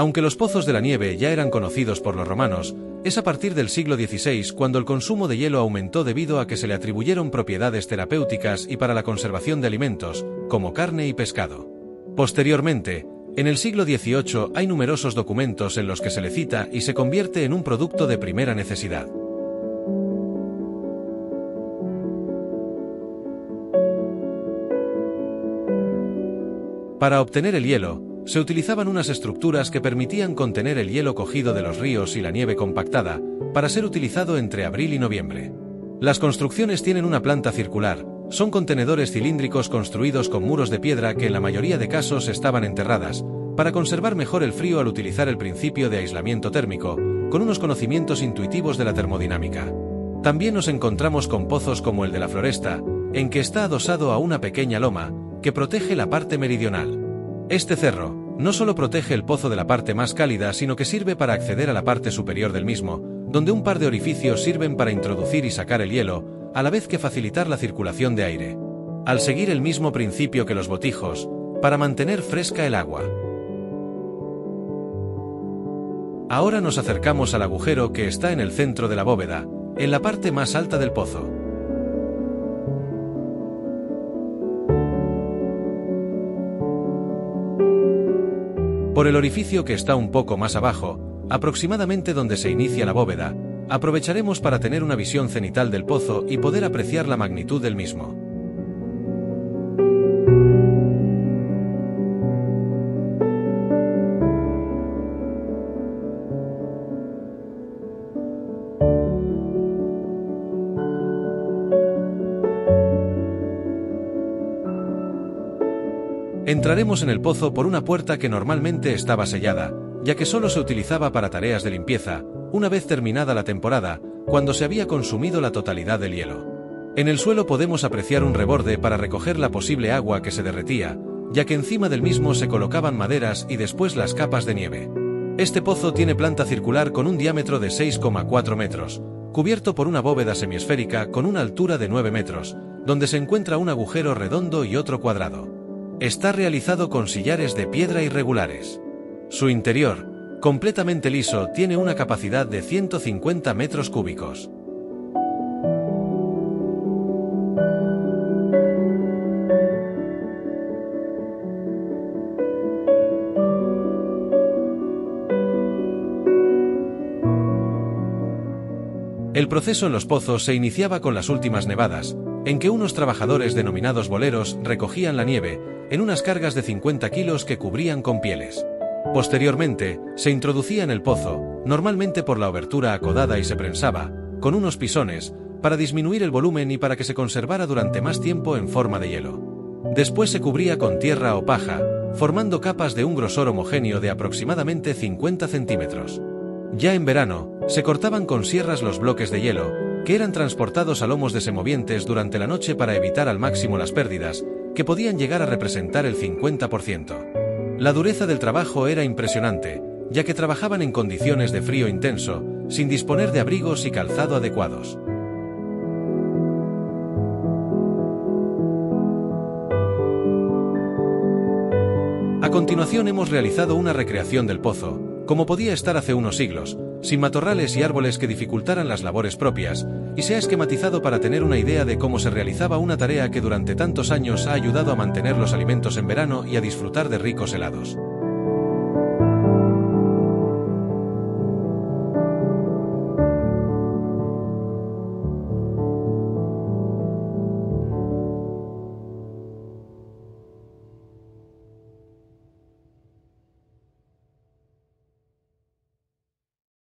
Aunque los pozos de la nieve ya eran conocidos por los romanos, es a partir del siglo XVI cuando el consumo de hielo aumentó debido a que se le atribuyeron propiedades terapéuticas y para la conservación de alimentos, como carne y pescado. Posteriormente, en el siglo XVIII hay numerosos documentos en los que se le cita y se convierte en un producto de primera necesidad. Para obtener el hielo, se utilizaban unas estructuras que permitían contener el hielo cogido de los ríos y la nieve compactada, para ser utilizado entre abril y noviembre. Las construcciones tienen una planta circular, son contenedores cilíndricos construidos con muros de piedra que en la mayoría de casos estaban enterradas, para conservar mejor el frío al utilizar el principio de aislamiento térmico, con unos conocimientos intuitivos de la termodinámica. También nos encontramos con pozos como el de la Floresta, en que está adosado a una pequeña loma, que protege la parte meridional. Este cerro no solo protege el pozo de la parte más cálida, sino que sirve para acceder a la parte superior del mismo, donde un par de orificios sirven para introducir y sacar el hielo, a la vez que facilitar la circulación de aire. Al seguir el mismo principio que los botijos, para mantener fresca el agua. Ahora nos acercamos al agujero que está en el centro de la bóveda, en la parte más alta del pozo. Por el orificio que está un poco más abajo, aproximadamente donde se inicia la bóveda, aprovecharemos para tener una visión cenital del pozo y poder apreciar la magnitud del mismo. Entraremos en el pozo por una puerta que normalmente estaba sellada, ya que solo se utilizaba para tareas de limpieza, una vez terminada la temporada, cuando se había consumido la totalidad del hielo. En el suelo podemos apreciar un reborde para recoger la posible agua que se derretía, ya que encima del mismo se colocaban maderas y después las capas de nieve. Este pozo tiene planta circular con un diámetro de 6,4 metros, cubierto por una bóveda semiesférica con una altura de 9 metros, donde se encuentra un agujero redondo y otro cuadrado. Está realizado con sillares de piedra irregulares. Su interior, completamente liso, tiene una capacidad de 150 metros cúbicos. El proceso en los pozos se iniciaba con las últimas nevadas, en que unos trabajadores denominados boleros recogían la nieve, en unas cargas de 50 kilos que cubrían con pieles. Posteriormente, se introducía en el pozo, normalmente por la abertura acodada y se prensaba, con unos pisones, para disminuir el volumen y para que se conservara durante más tiempo en forma de hielo. Después se cubría con tierra o paja, formando capas de un grosor homogéneo de aproximadamente 50 centímetros. Ya en verano, se cortaban con sierras los bloques de hielo, que eran transportados a lomos de semovientes durante la noche para evitar al máximo las pérdidas, que podían llegar a representar el 50%. La dureza del trabajo era impresionante, ya que trabajaban en condiciones de frío intenso, sin disponer de abrigos y calzado adecuados. A continuación hemos realizado una recreación del pozo, como podía estar hace unos siglos, sin matorrales y árboles que dificultaran las labores propias, y se ha esquematizado para tener una idea de cómo se realizaba una tarea que durante tantos años ha ayudado a mantener los alimentos en verano y a disfrutar de ricos helados.